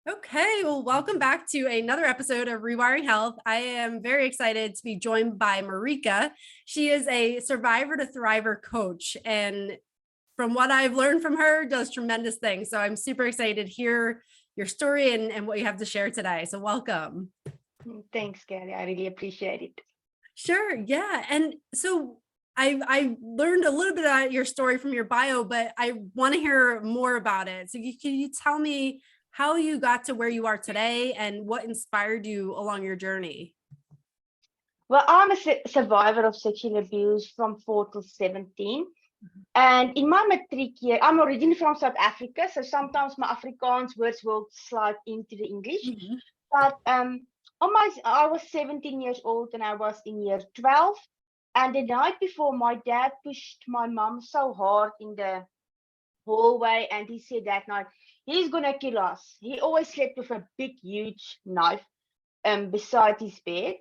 Okay, well, welcome back to another episode of Rewiring Health. I am very excited to be joined by Marika. She is a survivor to thriver coach, and from what I've learned from her, does tremendous things. So I'm super excited to hear your story and what you have to share today. So welcome. Thanks, Gary. I really appreciate it. Sure, yeah. And so I learned a little bit about your story from your bio, but I want to hear more about it. So can you tell me how you got to where you are today and what inspired you along your journey? Well, I'm a survivor of sexual abuse from 4 to 17. And in my matric year, I'm originally from South Africa, so sometimes my Afrikaans words will slide into the English. Mm-hmm. But I was 17 years old and I was in year 12. And the night before, my dad pushed my mom so hard in the hallway, and he said that night, he's gonna kill us. He always slept with a big, huge knife beside his bed.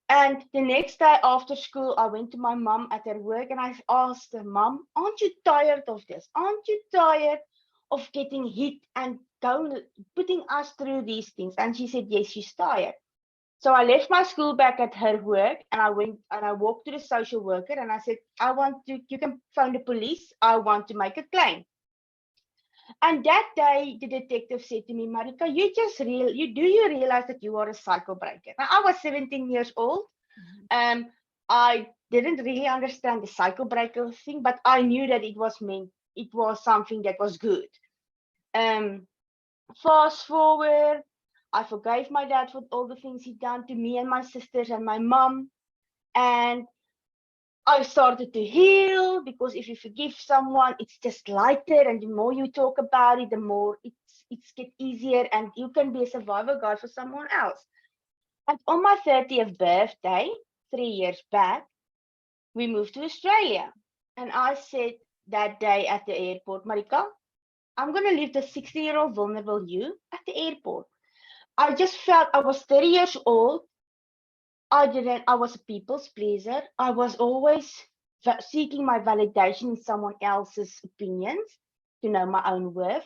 And the next day after school, I went to my mom at her work and I asked her, Mom, aren't you tired of this? Aren't you tired of getting hit and putting us through these things? And she said, yes, she's tired. So I left my school back at her work and I went and I walked to the social worker and I said, you can phone the police. I want to make a claim. And that day, the detective said to me, Marika, you realize that you are a cycle breaker? Now, I was 17 years old. I didn't really understand the cycle breaker thing, but I knew that it was something that was good. Fast forward, I forgave my dad for all the things he'd done to me and my sisters and my mom. And I started to heal, because if you forgive someone, it's just lighter, and the more you talk about it, the more it's get easier, and you can be a survivor guide for someone else. And on my 30th birthday, 3 years back, we moved to Australia. And I said that day at the airport, Marika, I'm going to leave the 60-year-old vulnerable you at the airport. I just felt I was 30 years old. I was a people's pleaser. I was always seeking my validation in someone else's opinions to know my own worth.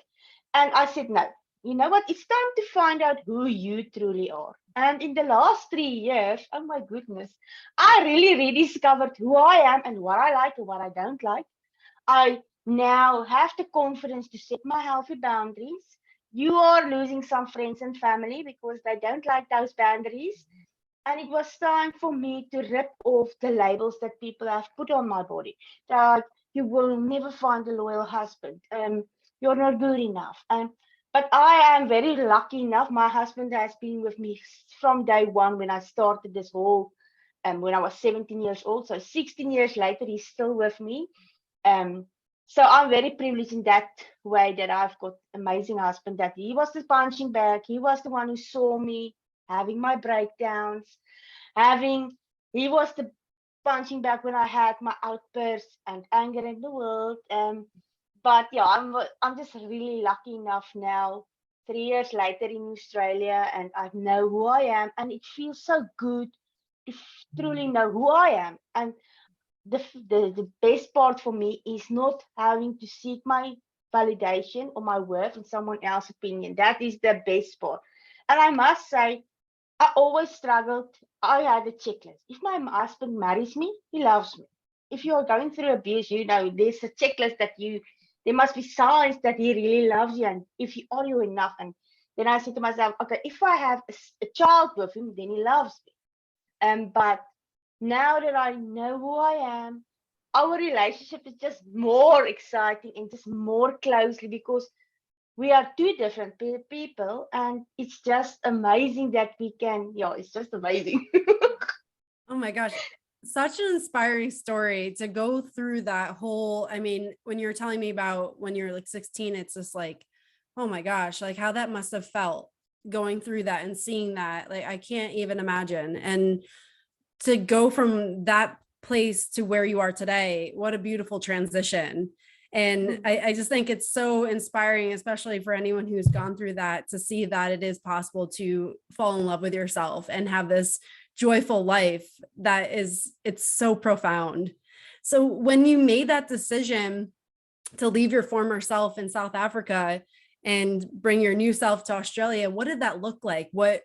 And I said, no, you know what? It's time to find out who you truly are. And in the last 3 years, oh my goodness, I really rediscovered who I am and what I like and what I don't like. I now have the confidence to set my healthy boundaries. You are losing some friends and family because they don't like those boundaries. And it was time for me to rip off the labels that people have put on my body. That you will never find a loyal husband. You're not good enough. But I am very lucky enough. My husband has been with me from day one when I started this whole, when I was 17 years old. So 16 years later, he's still with me. So I'm very privileged in that way, that I've got an amazing husband, that he was the punching bag. He was the one who saw me having my breakdowns, he was the punching bag when I had my outbursts and anger in the world. But yeah, I'm just really lucky enough now, 3 years later in Australia, and I know who I am, and it feels so good to truly know who I am. And the best part for me is not having to seek my validation or my worth in someone else's opinion. That is the best part. And I must say, I always struggled. I had a checklist. If my husband marries me, he loves me. If you are going through abuse, there's a checklist there must be signs that he really loves you, and if you are you enough. And then I said to myself, okay, if I have a child with him, then he loves me. But now that I know who I am, our relationship is just more exciting and just more closely, because we are two different people, and it's just amazing that it's just amazing. Oh my gosh, such an inspiring story to go through that whole, I mean, when you're telling me about when you're like 16, it's just like, oh my gosh, like how that must have felt going through that and seeing that. Like, I can't even imagine. And to go from that place to where you are today, what a beautiful transition. And I just think it's so inspiring, especially for anyone who's gone through that, to see that it is possible to fall in love with yourself and have this joyful life it's so profound. So when you made that decision to leave your former self in South Africa, and bring your new self to Australia. What did that look like? What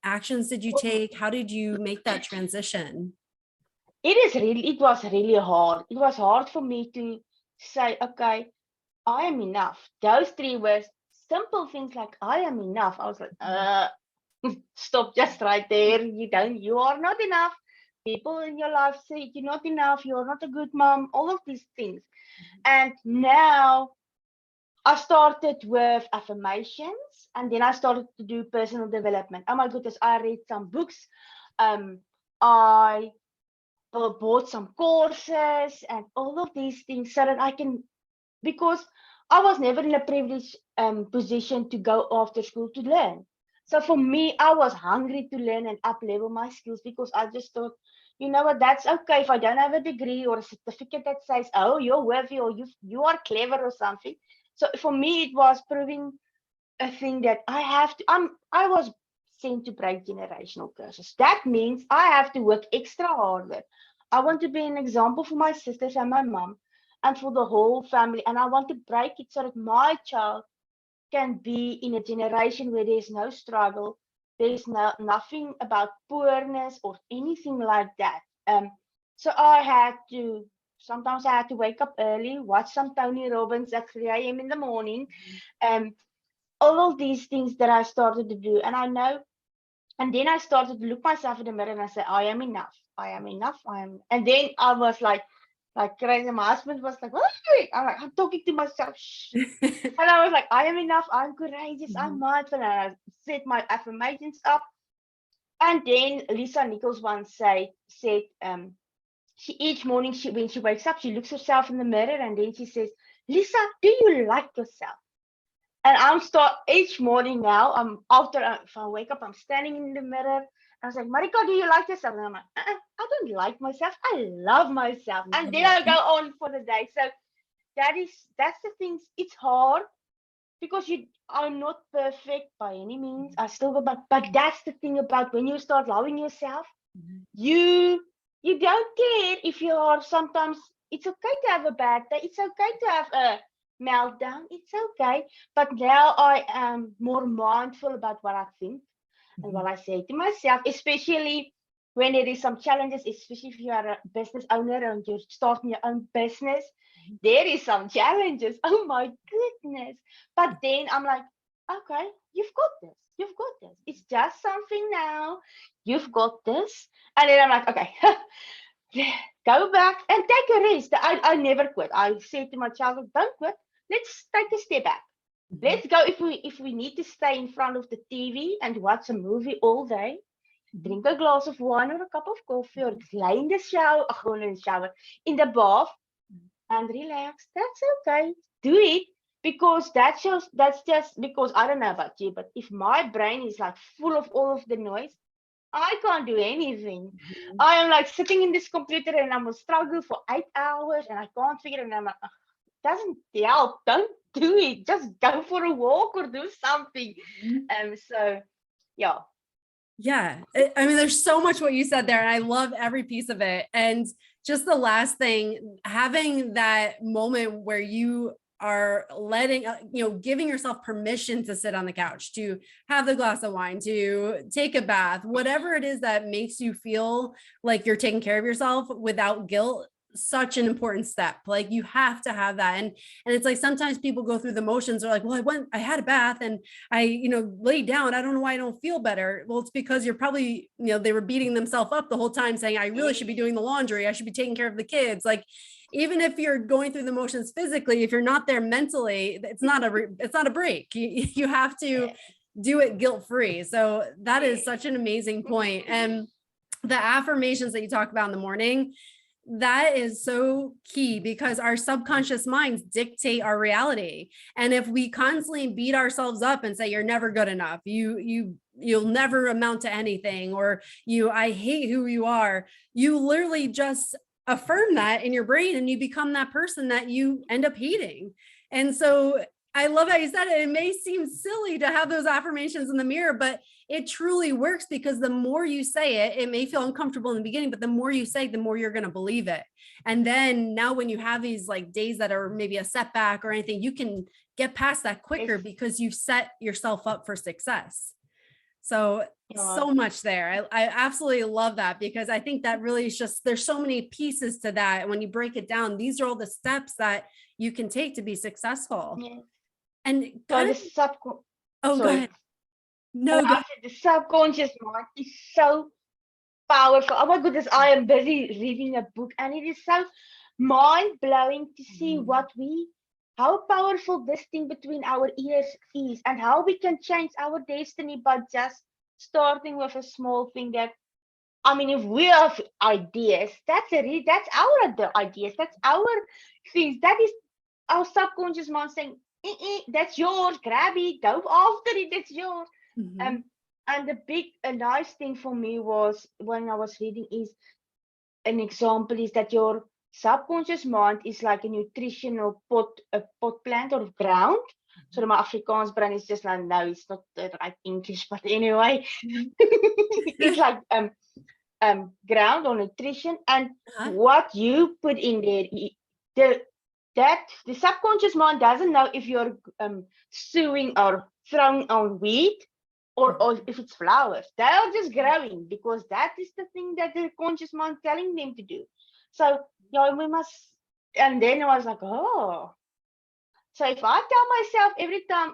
actions did you take? How did you make that transition? It was really hard. It was hard for me to say, okay, I am enough. Those 3 words, simple things like I am enough. I was like, stop just right there. You are not enough. People in your life say you're not enough, you're not a good mom, all of these things. And now I started with affirmations, and then I started to do personal development. Oh my goodness, I read some books. I bought some courses and all of these things so that I can, because I was never in a privileged position to go after school to learn. So for me, I was hungry to learn and up level my skills, because I just thought, you know what, that's okay if I don't have a degree or a certificate that says, oh, you're worthy or you are clever or something. So for me, it was proving a thing that I have to. I was sent to break generational curses. That means I have to work extra harder. I want to be an example for my sisters and my mom and for the whole family. And I want to break it so that my child can be in a generation where there's no struggle, there's nothing about poorness or anything like that. So sometimes I had to wake up early, watch some Tony Robbins at 3 a.m. in the morning, all of these things that I started to do. And I know, and then I started to look myself in the mirror and I said, I am enough. I am enough. And then I was like crazy. My husband was like, what are you doing? I'm like, I'm talking to myself. Shh. And I was like, I am enough. I'm courageous. I'm mindful. And I set my affirmations up. And then Lisa Nichols once said, she each morning when she wakes up, she looks herself in the mirror and then she says, Lisa, do you like yourself? And I'm each morning now. If I wake up, I'm standing in the mirror. I was like, Marika, do you like yourself? And I'm like, I don't like myself. I love myself. And then I go on for the day. So that's the things. It's hard because I'm not perfect by any means. I still go back. But that's the thing about when you start loving yourself, you don't care if you are sometimes. It's okay to have a bad day. It's okay to have a meltdown. It's okay. But now I am more mindful about what I think and what I say to myself, especially when there is some challenges, especially if you are a business owner and you're starting your own business. There is some challenges. Oh my goodness. But then I'm like, okay, you've got this. You've got this. It's just something now. You've got this. And then I'm like, okay, go back and take a rest. I never quit. I said to my child, don't quit. Let's take a step back. Let's go. If we need to stay in front of the TV and watch a movie all day, drink a glass of wine or a cup of coffee, or lay in the shower, in the bath, and relax. That's okay. Do it, because that's just because I don't know about you, but if my brain is like full of all of the noise, I can't do anything. I am like sitting in this computer and I'm gonna struggle for 8 hours and I can't figure it. And I'm like, doesn't help. Don't do it. Just go for a walk or do something. So yeah. Yeah. I mean, there's so much what you said there, and I love every piece of it. And just the last thing, having that moment where you are letting, giving yourself permission to sit on the couch, to have the glass of wine, to take a bath, whatever it is that makes you feel like you're taking care of yourself without guilt. Such an important step. Like, you have to have that. And it's like, sometimes people go through the motions. They're like, well, I had a bath and I, laid down. I don't know why I don't feel better. Well, it's because you're probably, they were beating themselves up the whole time saying, I really should be doing the laundry. I should be taking care of the kids. Like, even if you're going through the motions physically, if you're not there mentally, it's not a break. You have to do it guilt-free. So that is such an amazing point. And the affirmations that you talk about in the morning, that is so key, because our subconscious minds dictate our reality. And if we constantly beat ourselves up and say, you're never good enough, you'll never amount to anything, or I hate who you are, you literally just affirm that in your brain and you become that person that you end up hating. And so I love how you said it. It may seem silly to have those affirmations in the mirror, but it truly works, because the more you say it, it may feel uncomfortable in the beginning, but the more you say, the more you're going to believe it. And then now when you have these like days that are maybe a setback or anything, you can get past that quicker Yes. because you've set yourself up for success. So, Yeah. so much there. I absolutely love that, because I think that really is just, there's so many pieces to that. And when you break it down, these are all the steps that you can take to be successful. Yeah. And So kind the of, sub oh, go sorry. ahead. No, go I said the subconscious mind is so powerful. Oh my goodness, I am busy reading a book, and it is so mind blowing to see how powerful this thing between our ears is, and how we can change our destiny by just starting with a small thing. That, I mean, if we have ideas, that's our ideas, that's our things. That is our subconscious mind saying, "That's yours. Grab it. Go after it. It's yours." Mhm. Um, and the big, a nice thing for me was when I was reading is an example is that your subconscious mind is like a nutritional pot plant or ground. So my Afrikaans brain is just like, no, it's not the right English, but anyway, Mhm. it's like ground or nutrition, and Uh-huh. what you put in there, the the subconscious mind doesn't know if you're sowing or throwing on wheat, or if it's flowers. They are just growing because that is the thing that the conscious mind telling them to do. So yeah, we must. And then I was like, oh, so if I tell myself every time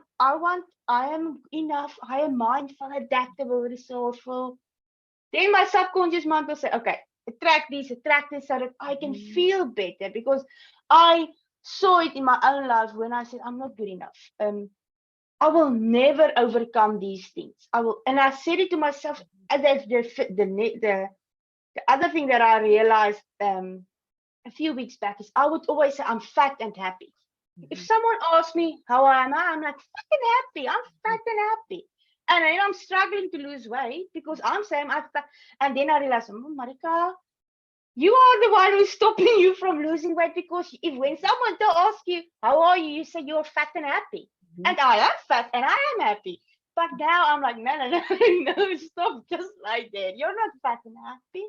I am enough, I am mindful, adaptable, resourceful, then my subconscious mind will say, okay, attract this, so that I can feel better, because I saw it in my own life when I said I'm not good enough. I will never overcome these things. I will, and I said it to myself. And the other thing that I realized a few weeks back is I would always say I'm fat and happy. If someone asks me how am I, I'm like fat and happy. I'm fat and happy. And then I'm struggling to lose weight because I'm saying I'm fat. And then I realized, Marika, you are the one who's stopping you from losing weight, because if when someone asks you how are you, you say you're fat and happy. And I am fat and I am happy. But now I'm like, no, no, stop, just like that. You're not fat and happy.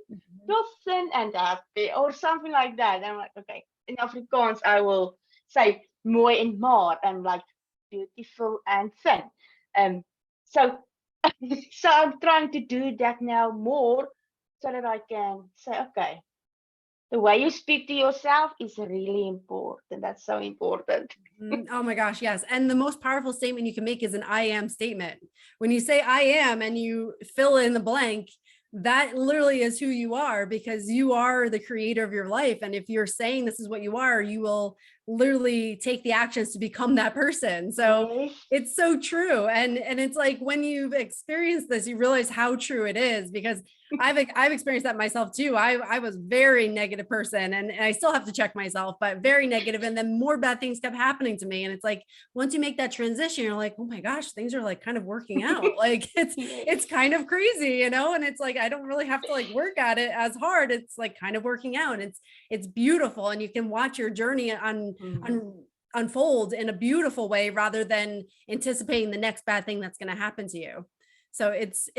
You're thin and happy, or something like that. And I'm like, okay. In Afrikaans, I will say mooi en maar, and like beautiful and thin. So so I'm trying to do that now more, so that I can say, okay, the way you speak to yourself is really important. That's so important. Oh my gosh, yes. And the most powerful statement you can make is an I am statement. When you say I am and you fill in the blank, that literally is who you are, because you are the creator of your life. And if you're saying this is what you are, you will literally take the actions to become that person. So Yes. it's so true. And it's like when you've experienced this, you realize how true it is, because I've experienced that myself too. I was very negative person, and I still have to check myself, but very negative. And then more bad things kept happening to me. And it's like, once you make that transition, you're like, oh my gosh, things are like kind of working out. Like it's Yes. kind of crazy, you know? And it's like, I don't really have to like work at it as hard. It's like kind of working out. It's beautiful. And you can watch your journey unfold in a beautiful way, rather than anticipating the next bad thing that's going to happen to you. So it's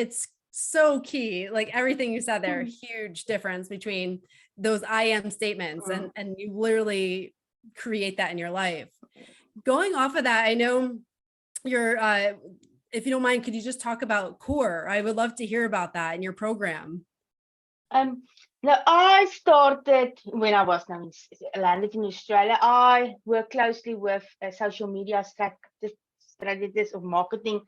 so key. Like everything you said there, huge difference between those I am statements, and you literally create that in your life. Going off of that, I know you're if you don't mind, could you just talk about C.O.R.E? I would love to hear about that in your program. Um, Now, I started when I was now landed in Australia. I work closely with social media strategists of marketing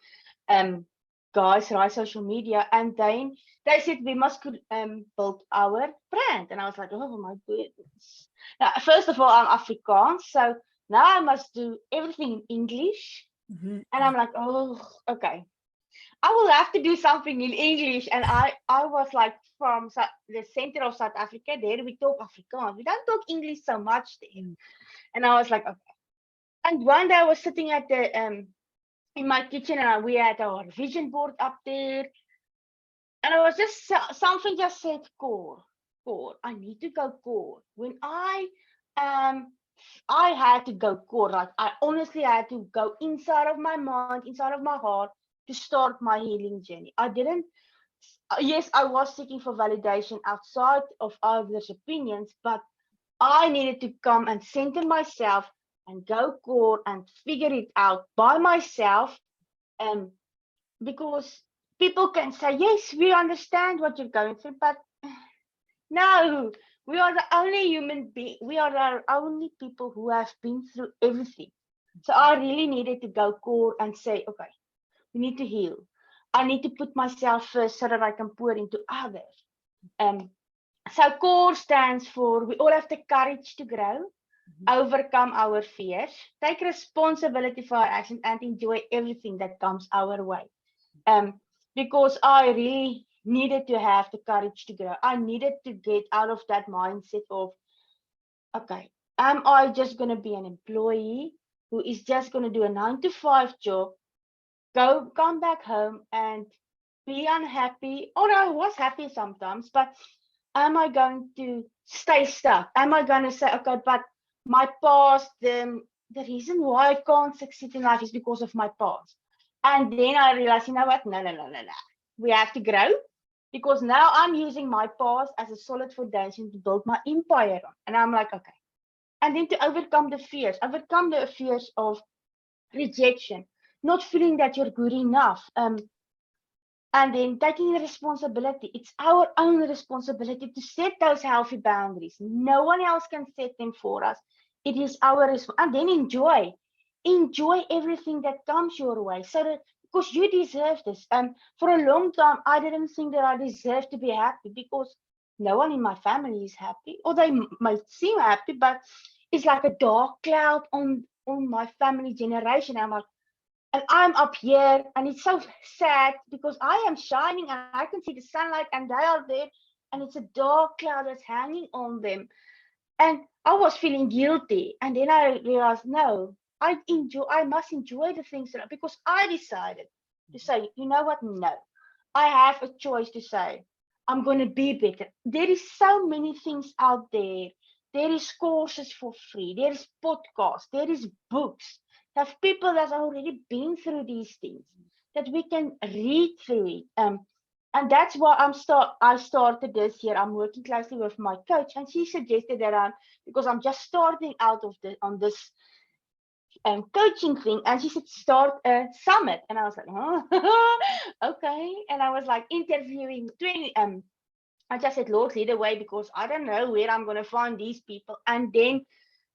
guys, right? Social media, and then they said we must build our brand, and I was like, oh my goodness. Now, first of all, I'm Afrikaans, so now I must do everything in English, and I'm like, oh, okay. I will have to do something in English. And I was like, from the center of South Africa, there we talk Afrikaans. We don't talk English so much there. And I was like, okay. And one day I was sitting at the in my kitchen, and we had our vision board up there. And I was just something just said, C.O.R.E. I need to go C.O.R.E. When I I had to go core. Like I honestly had to go inside of my mind, inside of my heart to start my healing journey. I didn't, yes, I was seeking for validation outside of others' opinions, but I needed to come and center myself and go core and figure it out by myself. Um, because people can say, yes, we understand what you're going through, but no, we are the only human being. We are our only people who have been through everything. So I really needed to go core and say, okay, we need to heal. I need to put myself first so that I can pour into others. Um, so core stands for we all have the courage to grow, overcome our fears, take responsibility for our actions, and enjoy everything that comes our way. Um, because I really needed to have the courage to grow. I needed to get out of that mindset of, okay, am I just going to be an employee who is just going to do a 9 to 5 job, come back home and be unhappy? Or I was happy sometimes, but am I going to stay stuck? Am I going to say, okay, but my past, the reason why I can't succeed in life is because of my past. And then I realized, you know what? No, no, no, no, no. We have to grow because now I'm using my past as a solid foundation to build my empire on. And I'm like, okay. And then to overcome the fears of rejection, not feeling that you're good enough. And then taking the responsibility. It's our own responsibility to set those healthy boundaries. No one else can set them for us. It is our responsibility. And then enjoy everything that comes your way, so that because you deserve this. For a long time, I didn't think that I deserved to be happy because no one in my family is happy, or they might seem happy, but it's like a dark cloud on my family generation. I'm like, and I'm up here, and it's so sad because I am shining and I can see the sunlight, and they are there, and it's a dark cloud that's hanging on them. And I was feeling guilty, and then I realized, no, I must enjoy the things that because I decided to say, you know what? No, I have a choice to say, I'm going to be better. There is so many things out there. There is courses for free. There is podcasts. There is books. There's people that have already been through these things that we can read through it. And that's why I started this year. I'm working closely with my coach, and she suggested that because I'm just starting out on this coaching thing, and she said start a summit, and I was like, oh, okay. And I was like interviewing 20. I just said, Lord, lead the way because I don't know where I'm gonna find these people. And then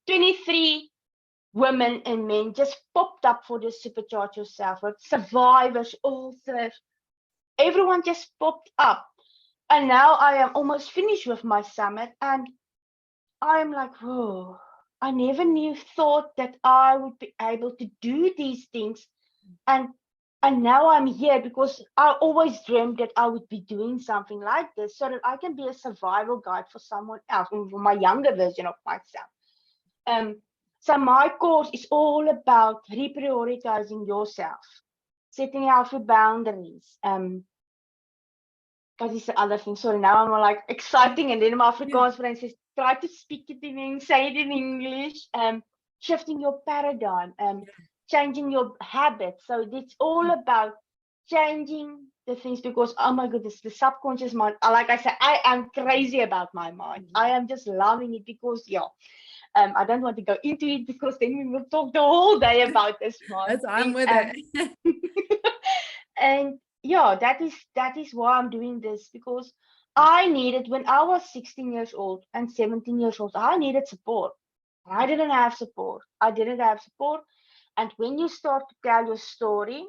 23 women and men just popped up for this supercharge yourself with survivors, authors, everyone just popped up. And now I am almost finished with my summit, and I'm like, whoa, I never knew thought that I would be able to do these things. And and now I'm here because I always dreamed that I would be doing something like this so that I can be a survival guide for someone else, for my younger version of myself. Um, so my course is all about reprioritizing yourself, setting healthy boundaries. Because it's the other thing. Sorry, now I'm like exciting, and then my Afrikaans friend says, try to speak it in English, say it in English. Shifting your paradigm, changing your habits. So it's all about changing the things because oh my goodness, the subconscious mind. Like I said, I am crazy about my mind. I am just loving it because I don't want to go into it because then we will talk the whole day about this mind. I'm with it. And yeah, that is why I'm doing this because I needed when I was 16 years old and 17 years old, I needed support. I didn't have support. I didn't have support. And when you start to tell your story,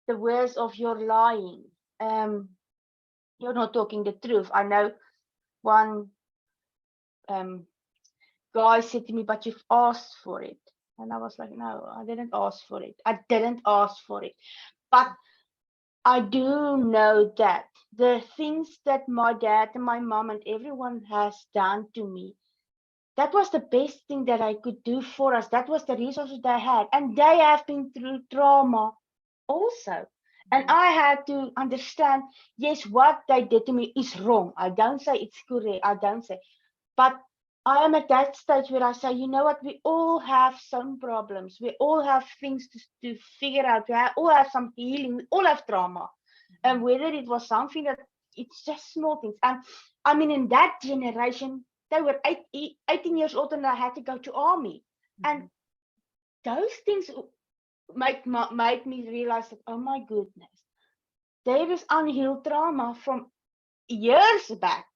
the words of your lying, you're not talking the truth. I know one um guy said to me, but you've asked for it. And I was like, no, I didn't ask for it. I didn't ask for it. But I do know that the things that my dad and my mom and everyone has done to me, that was the best thing that I could do for us. That was the resources they had. And they have been through trauma also. And I had to understand, yes, what they did to me is wrong. I don't say it's correct. I don't say. But I am at that stage where I say, you know what, we all have some problems. We all have things to figure out. All have some healing. We all have trauma. And whether it was something that it's just small things. And I mean, in that generation, they were 18 years old and I had to go to army. And those things make me realize that, oh my goodness, there is unhealed trauma from years back.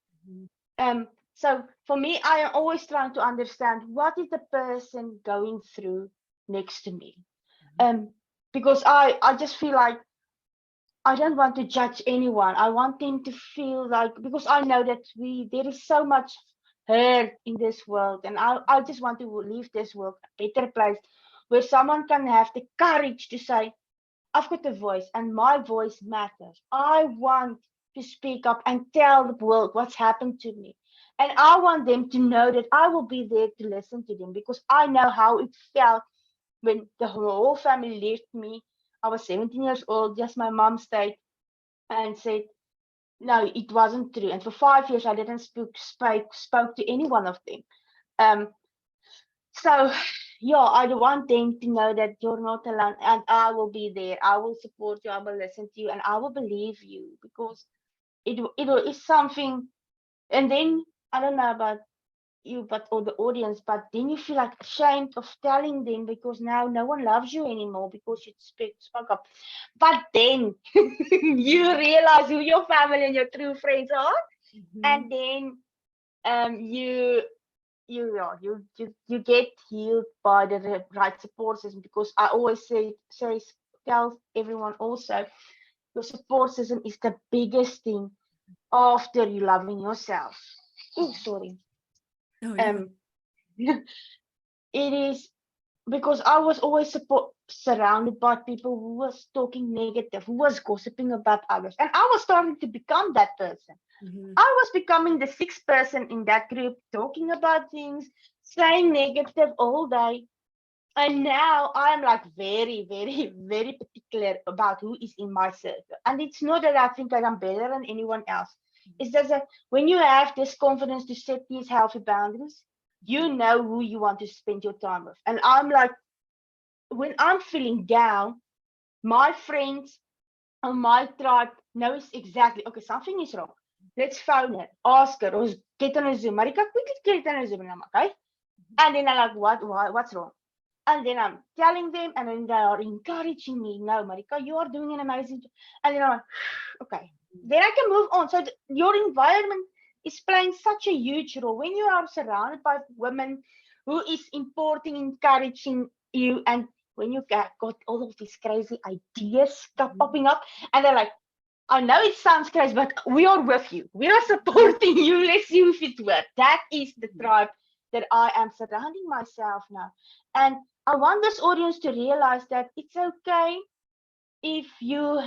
So for me, I am always trying to understand what is the person going through next to me. Because I just feel like I don't want to judge anyone. I want them to feel like, because I know that there is so much hurt in this world, and I just want to leave this world a better place where someone can have the courage to say, I've got a voice and my voice matters. I want to speak up and tell the world what's happened to me. And I want them to know that I will be there to listen to them, because I know how it felt when the whole family left me. I was 17 years old, just my mom stayed and said, no, it wasn't true. And for 5 years, I didn't spoke to any one of them. So, yeah, I want them to know that you're not alone, and I will be there. I will support you. I will listen to you, and I will believe you, because it is something. And then I don't know about you, but or the audience, but then you feel like ashamed of telling them, because now no one loves you anymore because you spoke up. But then you realize who your family and your true friends are, and then you get healed by the right support system. Because I always tell everyone also, your support system is the biggest thing after you loving yourself. Oh, sorry. Oh, yeah. It is because I was always surrounded by people who was talking negative, who was gossiping about others, and I was starting to become that person. I was becoming the sixth person in that group, talking about things, saying negative all day. And now I'm like very, very, very particular about who is in my circle. And it's not that I think that I'm better than anyone else. It's just that when you have this confidence to set these healthy boundaries, you know who you want to spend your time with. And I'm like, when I'm feeling down, my friends and my tribe knows exactly, okay, something is wrong. Let's phone her, ask her, or get on a Zoom. Marika, quickly get on a Zoom, okay? And then I'm like, what's wrong? And then I'm telling them, and then they are encouraging me. No, Marika, you are doing an amazing job. And then I'm like, okay, then I can move on. So your environment is playing such a huge role when you are surrounded by women who is importing, encouraging you, and when you got all of these crazy ideas popping up, and they're like, I know it sounds crazy, but we are with you. We are supporting you. Let's see if it works. That is the tribe that I am surrounding myself now. And I want this audience to realize that it's okay if you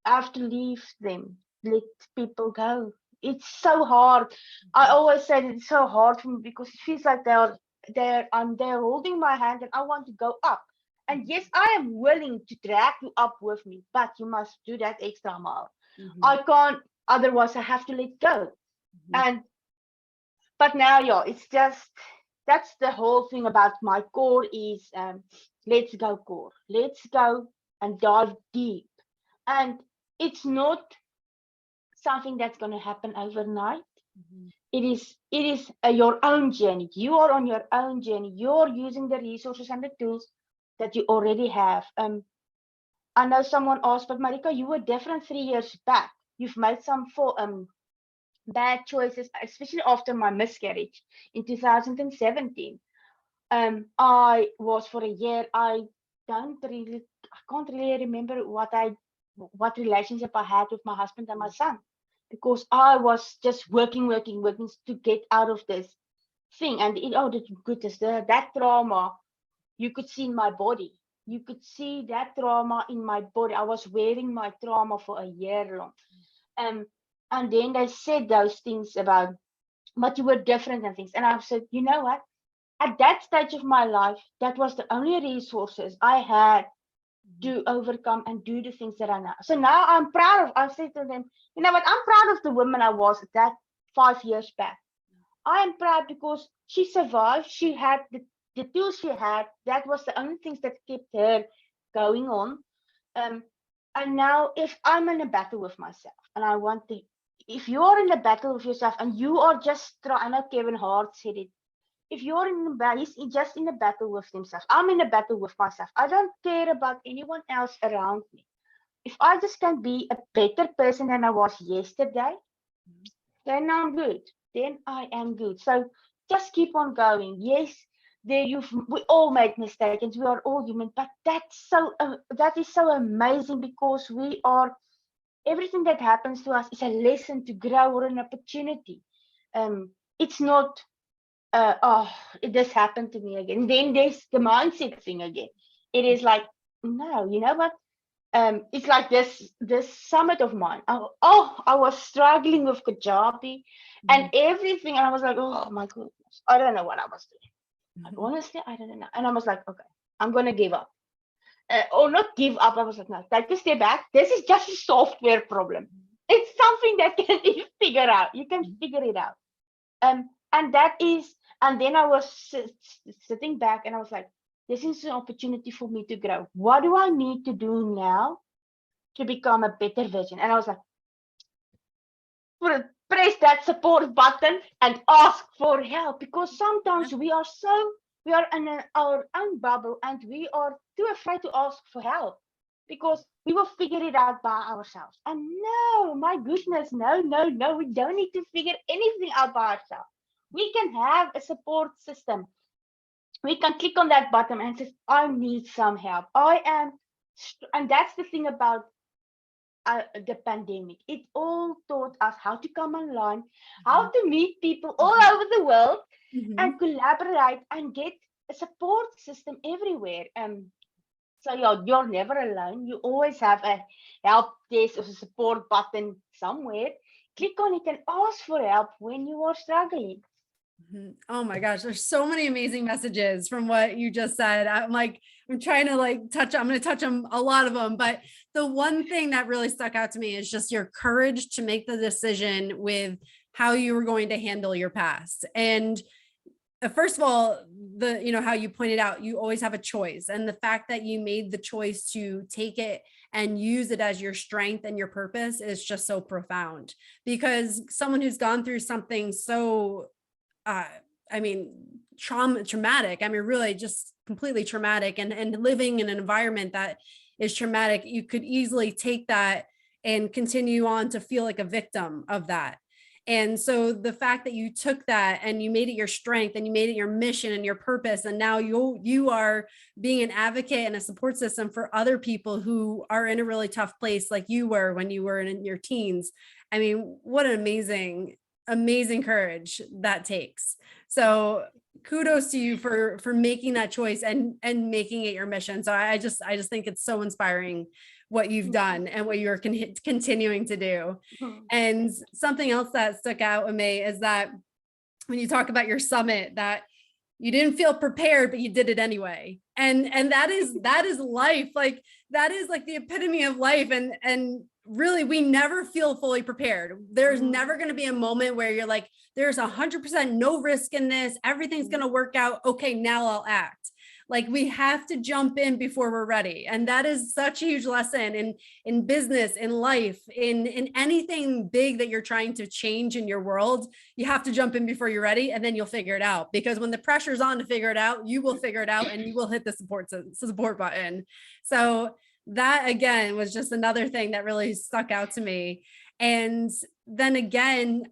have to leave them, let people go. It's so hard. I always say that it's so hard for me, because it feels like they're holding my hand and I want to go up. And yes, I am willing to drag you up with me, but you must do that extra mile. I can't, otherwise I have to let go. And but now, yeah, it's just that's the whole thing about my core is let's go core. Let's go and dive deep. And it's not something that's going to happen overnight. It is your own journey. You are on your own journey. You're using the resources and the tools that you already have. I know someone asked, but Marika, you were different 3 years back. You've made some bad choices, especially after my miscarriage in 2017. I was for a year. I can't really remember what relationship I had with my husband and my son, because I was just working to get out of this thing. And oh, the goodness, that trauma you could see in my body. You could see that trauma in my body. I was wearing my trauma for a year long. And then they said those things about, but you were different and things. And I said, you know what? At that stage of my life, that was the only resources I had to overcome and do the things that I know. So now I'm proud of, I said to them, you know what? I'm proud of the woman I was at that 5 years back. I am proud because she survived. She had the tools she had. That was the only things that kept her going on. Um, and now if I'm in a battle with myself and I want to, if you're in a battle with yourself and you are just trying, I know Kevin Hart said it, if you're in a battle, he's just in a battle with himself. I'm in a battle with myself. I don't care about anyone else around me. If I just can be a better person than I was yesterday, then I'm good. Then I am good. So just keep on going. Yes, we all make mistakes and we are all human, but that is so amazing because we are everything that happens to us is a lesson to grow or an opportunity. It's not oh, this happened to me again. Then there's the mindset thing again. It is like, no, you know what? It's like this summit of mine. I was struggling with Kajabi and everything, and I was like, oh my goodness, I don't know what I was doing. Like, honestly, I don't know. And I was like, okay, I'm gonna give up. Or not give up. I was like, no, take a step back. This is just a software problem. It's something that can you figure out. You can figure it out. And that is, and then I was sitting back and I was like, this is an opportunity for me to grow. What do I need to do now to become a better version? And I was like, press that support button and ask for help because sometimes we are in our own bubble and we are too afraid to ask for help because we will figure it out by ourselves. And no, my goodness, no, we don't need to figure anything out by ourselves. We can have a support system. We can click on that button and say, I need some help. And that's the thing about the pandemic. It all taught us how to come online, how to meet people all over the world and collaborate and get a support system everywhere. So you're never alone. You always have a help desk or a support button somewhere. Click on it and ask for help when you are struggling. Oh my gosh, there's so many amazing messages from what you just said. I'm trying to I'm going to touch on a lot of them, but the one thing that really stuck out to me is just your courage to make the decision with how you were going to handle your past. And first of all, how you pointed out, you always have a choice. And the fact that you made the choice to take it and use it as your strength and your purpose is just so profound, because someone who's gone through something so traumatic. Really just completely traumatic and living in an environment that is traumatic, you could easily take that and continue on to feel like a victim of that. And so the fact that you took that and you made it your strength and you made it your mission and your purpose, and now you are being an advocate and a support system for other people who are in a really tough place like you were when you were in your teens. What an amazing courage that takes. So kudos to you for making that choice and making it your mission. So I just think it's so inspiring what you've done and what you're continuing to do. And something else that stuck out with me is that when you talk about your summit, that you didn't feel prepared, but you did it anyway. And that is life. Like that is like the epitome of life. And really, we never feel fully prepared. There's never going to be a moment where you're like, there's 100% no risk in this. Everything's going to work out. Okay, now I'll act. Like we have to jump in before we're ready. And that is such a huge lesson in business, in life, in anything big that you're trying to change in your world. You have to jump in before you're ready, and then you'll figure it out. Because when the pressure's on to figure it out, you will figure it out and you will hit the support button. So that again was just another thing that really stuck out to me. And then again,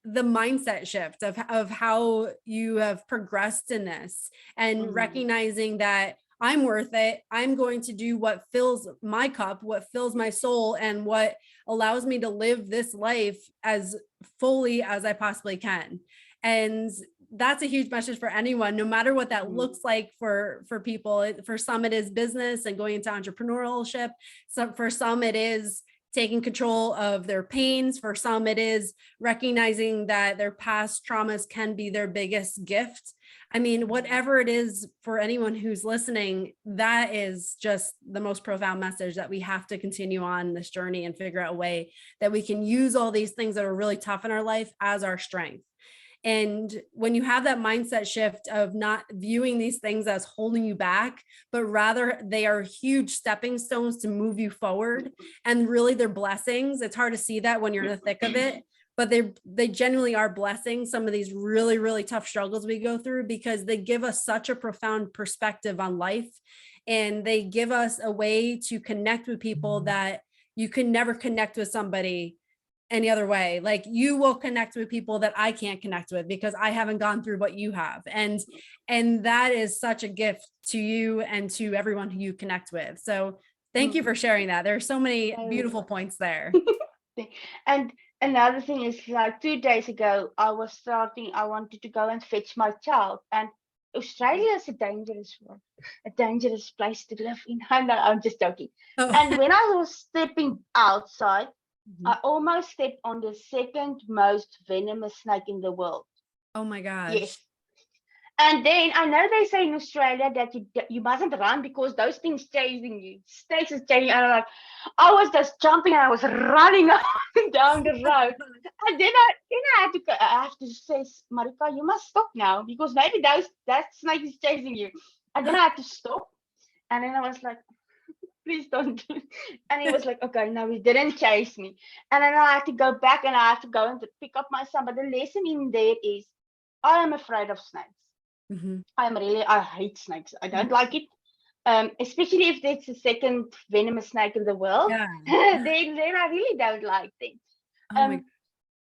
the mindset shift of how you have progressed in this and recognizing that I'm worth it. I'm going to do what fills my cup, what fills my soul, and what allows me to live this life as fully as I possibly can. And that's a huge message for anyone, no matter what that looks like for people. For some, it is business and going into entrepreneurship. So for some, it is taking control of their pains. For some, it is recognizing that their past traumas can be their biggest gift. Whatever it is for anyone who's listening, that is just the most profound message, that we have to continue on this journey and figure out a way that we can use all these things that are really tough in our life as our strength. And when you have that mindset shift of not viewing these things as holding you back, but rather they are huge stepping stones to move you forward, and really they're blessings. It's hard to see that when you're in the thick of it, but they genuinely are blessings. Some of these really, really tough struggles we go through, because they give us such a profound perspective on life, and they give us a way to connect with people that you can never connect with somebody any other way. Like, you will connect with people that I can't connect with because I haven't gone through what you have. And that is such a gift to you and to everyone who you connect with. So thank you for sharing that. There are so many beautiful points there. And another thing is, like 2 days ago, I wanted to go and fetch my child. And Australia is a dangerous place to live in. I'm just joking. Oh. And when I was stepping outside, I almost stepped on the second most venomous snake in the world. Oh my gosh. Yes. And then I know they say in Australia that you mustn't run because those things chasing you. Snakes is chasing you. And I was just jumping and I was running up and down the road. And then I have to say, Marika, you must stop now because maybe that snake is chasing you. And then I had to stop. And then I was like, please don't do it. And he was like, okay, no, he didn't chase me. And then I had to go back and I had to go and pick up my son. But the lesson in there is, I am afraid of snakes. I hate snakes. I don't like it. Especially if it's the second venomous snake in the world. Yeah. then I really don't like them.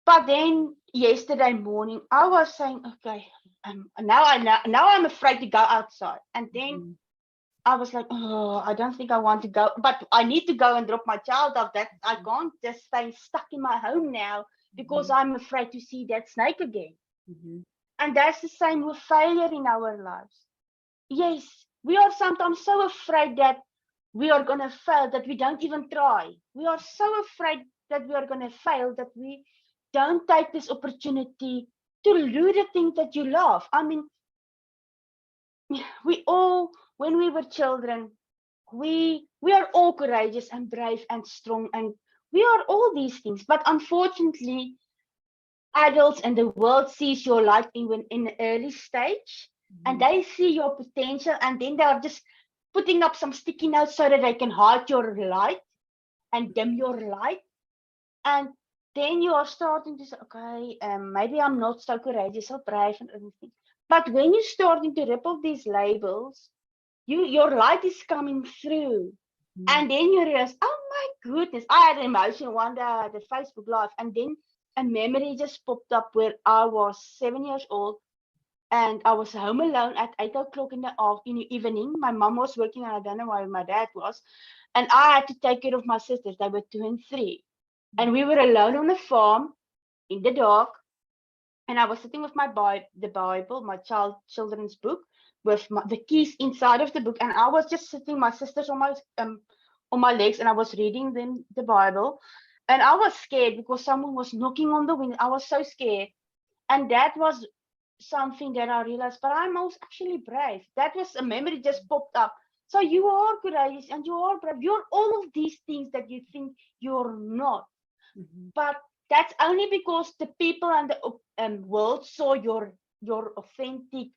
But then yesterday morning, I was saying, okay, now I'm afraid to go outside. And then I was like, oh, I don't think I want to go, but I need to go and drop my child off. That I can't just stay stuck in my home now because I'm afraid to see that snake again. And that's the same with failure in our lives. Yes, we are sometimes so afraid that we are going to fail that we don't even try. We are so afraid that we are going to fail that we don't take this opportunity to do the thing that you love. I mean, we all, when we were children, we are all courageous and brave and strong, and we are all these things. But unfortunately, adults and the world sees your light in an early stage, and they see your potential, and then they are just putting up some sticky notes so that they can hide your light and dim your light. And then you are starting to say, okay, maybe I'm not so courageous or brave and everything. But when you're starting to ripple these labels, your light is coming through. And then you realize, oh my goodness, I had an emotion one day at the Facebook Live, and then a memory just popped up where I was 7 years old and I was home alone at 8 o'clock in the evening. My mom was working and I don't know where my dad was. And I had to take care of my sisters. They were 2 and 3. And we were alone on the farm in the dark. And I was sitting with the Bible, my children's book, with the keys inside of the book. And I was just sitting, my sisters on my legs, and I was reading them the Bible. And I was scared because someone was knocking on the window. I was so scared. And that was something that I realized, but I'm also actually brave. That was a memory just popped up. So you are courageous and you are brave. You're all of these things that you think you're not. But that's only because the people and the world saw your authentic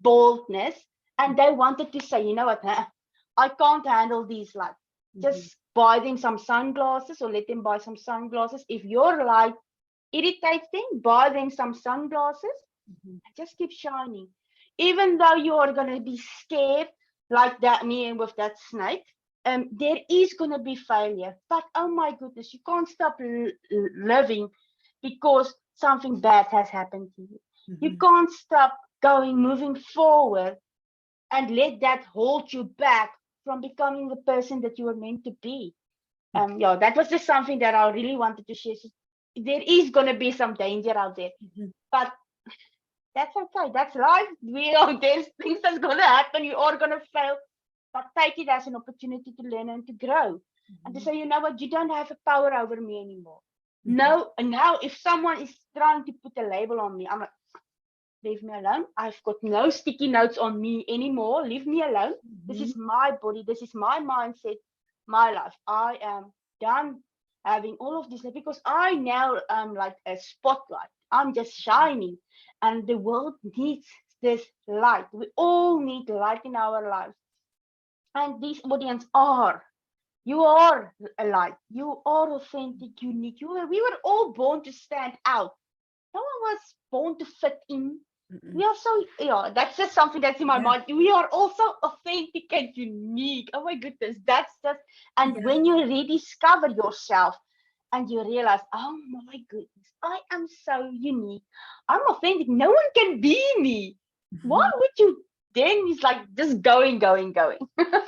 boldness, and they wanted to say, you know what, I can't handle these lights. Just buy them some sunglasses, or let them buy some sunglasses. If your light irritates them, buy them some sunglasses. Just keep shining. Even though you are going to be scared, like that, me with that snake, there is going to be failure. But oh my goodness, you can't stop living because something bad has happened to you. You can't stop moving forward and let that hold you back from becoming the person that you were meant to be. Yeah, that was just something that I really wanted to share. So there is going to be some danger out there, but that's okay. That's life. There's things that's going to happen. You are going to fail, but take it as an opportunity to learn and to grow, and to say, you know what, you don't have a power over me anymore. No, and now if someone is trying to put a label on me, I'm like, leave me alone. I've got no sticky notes on me anymore. Leave me alone. This is my body. This is my mindset, my life. I am done having all of this, because I now am like a spotlight. I'm just shining, and the world needs this light. We all need light in our lives, and these audience are. You are a light. You are authentic, unique. We were all born to stand out. No one was born to fit in. Mm-mm. We are so, yeah, that's just something that's in my Yeah. mind. We are also authentic and unique. Oh my goodness, that's just, and Yeah. when you rediscover yourself and you realize, oh my goodness, I am so unique. I'm authentic. No one can be me. Why Mhm. would you? Then it's like just going, going, going.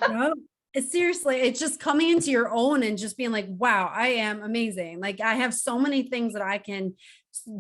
No, seriously, it's just coming into your own and just being like, wow, I am amazing. Like I have so many things that I can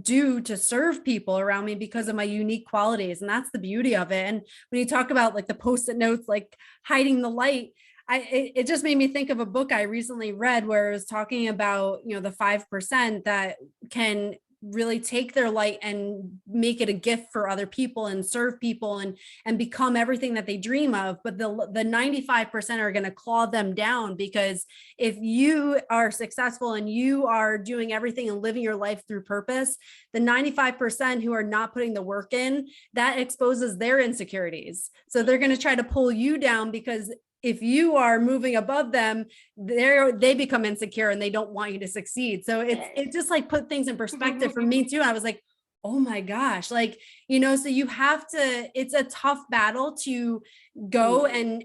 do to serve people around me because of my unique qualities. And that's the beauty of it. And when you talk about like the post-it notes, like hiding the light, it just made me think of a book I recently read where it was talking about, the 5% that can really take their light and make it a gift for other people and serve people and become everything that they dream of. But the 95% are going to claw them down, because if you are successful and you are doing everything and living your life through purpose, the 95% who are not putting the work in, that exposes their insecurities. So they're going to try to pull you down, because if you are moving above them, they become insecure and they don't want you to succeed. So it just like put things in perspective for me too. I was like, oh my gosh, like, so you have to, it's a tough battle to go and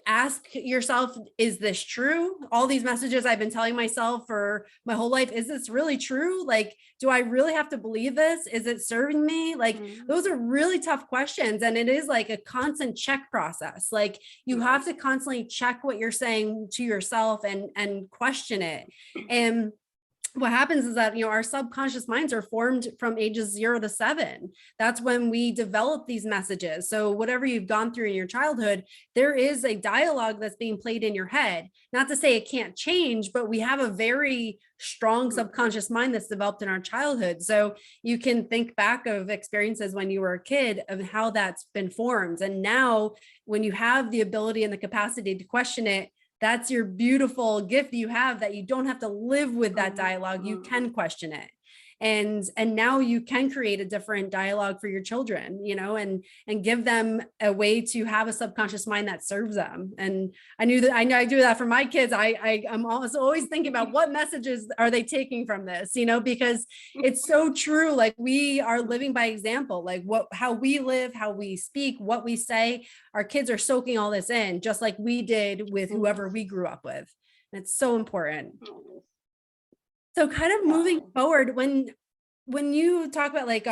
ask yourself, is this true? All these messages I've been telling myself for my whole life, is this really true? Like, do I really have to believe this? Is it serving me? Like, those are really tough questions. And it is like a constant check process. Like, you have to constantly check what you're saying to yourself and question it. And what happens is that, our subconscious minds are formed from ages 0 to 7. That's when we develop these messages. So whatever you've gone through in your childhood, there is a dialogue that's being played in your head. Not to say it can't change, but we have a very strong subconscious mind that's developed in our childhood. So you can think back of experiences when you were a kid of how that's been formed. And now when you have the ability and the capacity to question it, that's your beautiful gift you have, that you don't have to live with that dialogue. You can question it. And now you can create a different dialogue for your children, and give them a way to have a subconscious mind that serves them. And I know I do that for my kids. I'm also always thinking about what messages are they taking from this, because it's so true. Like, we are living by example, like how we live, how we speak, what we say. Our kids are soaking all this in, just like we did with whoever we grew up with. And it's so important. So kind of moving forward, when you talk about like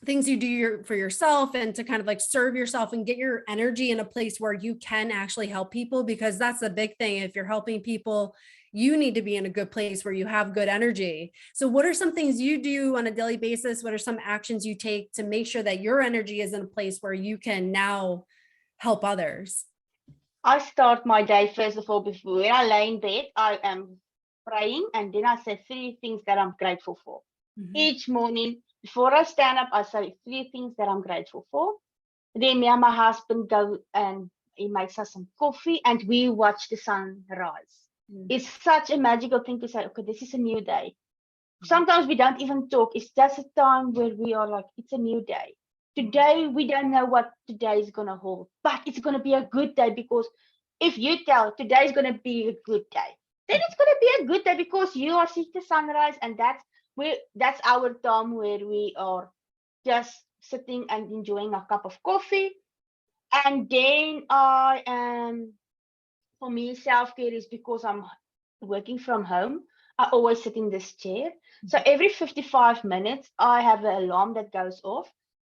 things you do for yourself and to kind of like serve yourself and get your energy in a place where you can actually help people, because that's the big thing. If you're helping people, you need to be in a good place where you have good energy. So what are some things you do on a daily basis? What are some actions you take to make sure that your energy is in a place where you can now help others? I start my day, first of all, before when I lay in bed, I am praying, and then I say 3 things that I'm grateful for. Each morning, before I stand up, I say 3 things that I'm grateful for. Then me and my husband go and he makes us some coffee and we watch the sun rise. It's such a magical thing to say, okay, this is a new day. Sometimes we don't even talk. It's just a time where we are like, it's a new day. Today, we don't know what today is going to hold, but it's going to be a good day, because if you tell today is going to be a good day, then it's going to be a good day because you are seeing the sunrise, and that's our time where we are just sitting and enjoying a cup of coffee. And then I am, for me, self-care is because I'm working from home. I always sit in this chair. So every 55 minutes, I have an alarm that goes off,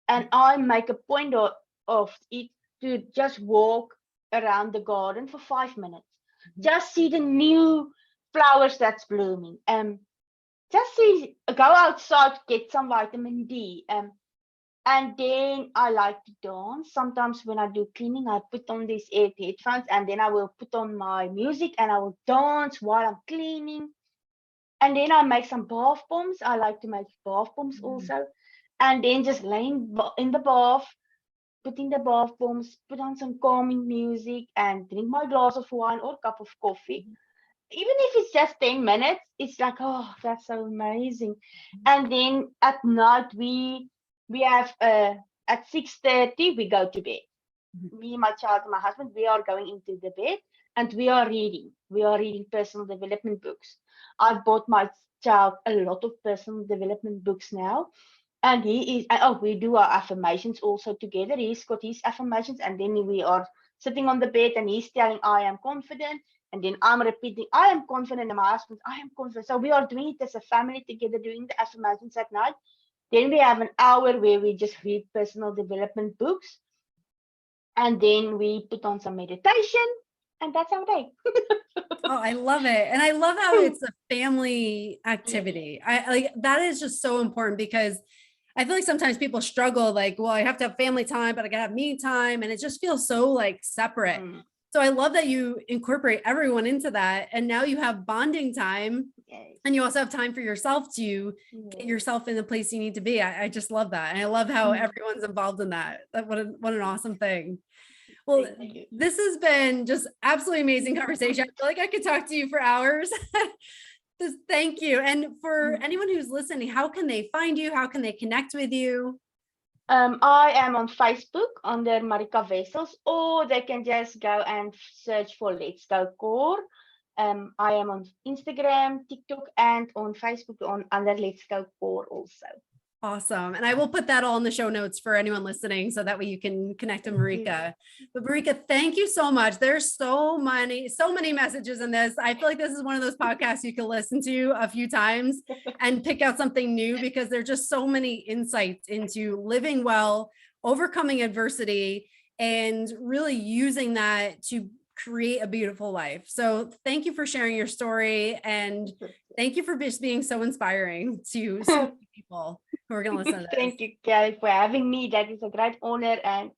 and I make a point of it to just walk around the garden for 5 minutes. Just see the new flowers that's blooming. Just see, go outside, get some vitamin D. And then I like to dance. Sometimes when I do cleaning, I put on these headphones, and then I will put on my music and I will dance while I'm cleaning. And then I make some bath bombs. I like to make bath bombs also. And then just laying in the bath, putting the bath bombs, put on some calming music and drink my glass of wine or cup of coffee. even if it's just 10 minutes, it's like, oh, that's so amazing. And then at night we have at 6:30 we go to bed. Me, my child, and my husband, we are going into the bed and we are reading. We are reading personal development books. I've bought my child a lot of personal development books now. And he is, oh, we do our affirmations also together. He's got his affirmations, and then we are sitting on the bed and he's telling, I am confident. And then I'm repeating, I am confident, and my husband, I am confident. So we are doing it as a family together, doing the affirmations at night. Then we have an hour where we just read personal development books. And then we put on some meditation, and that's our day. Oh, I love it. And I love how it's a family activity. I like that is just so important because I feel like sometimes people struggle like, well, I have to have family time, but I gotta have me time. And it just feels so like separate. So I love that you incorporate everyone into that. And now you have bonding time. Yes. And you also have time for yourself to get yourself in the place you need to be. I just love that. And I love how everyone's involved in that. What an awesome thing. Well, this has been just absolutely amazing conversation. I feel like I could talk to you for hours. Just thank you. And for anyone who's listening, how can they find you? How can they connect with you? I am on Facebook under Marika Wessels, or they can just go and search for Let's Go C.O.R.E. I am on Instagram, TikTok, and on Facebook under Let's Go C.O.R.E. also. Awesome. And I will put that all in the show notes for anyone listening so that way you can connect to Marika. But Marika, thank you so much. There's so many messages in this. I feel like this is one of those podcasts you can listen to a few times and pick out something new because there's just so many insights into living well, overcoming adversity, and really using that to create a beautiful life. So thank you for sharing your story, and thank you for just being so inspiring to so many people who are going to listen to this. Thank you, Kelly, for having me. That is a great honor. And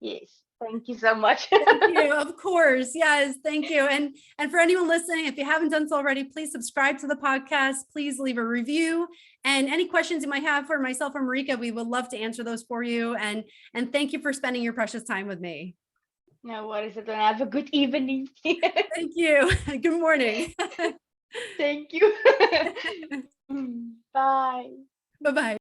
yes, thank you so much. Thank you. Of course. Yes. Thank you. And for anyone listening, if you haven't done so already, please subscribe to the podcast. Please leave a review, and any questions you might have for myself or Marika, we would love to answer those for you. And thank you for spending your precious time with me. No worries. Have a good evening. Thank you. Good morning. Thank you. Bye. Bye-bye.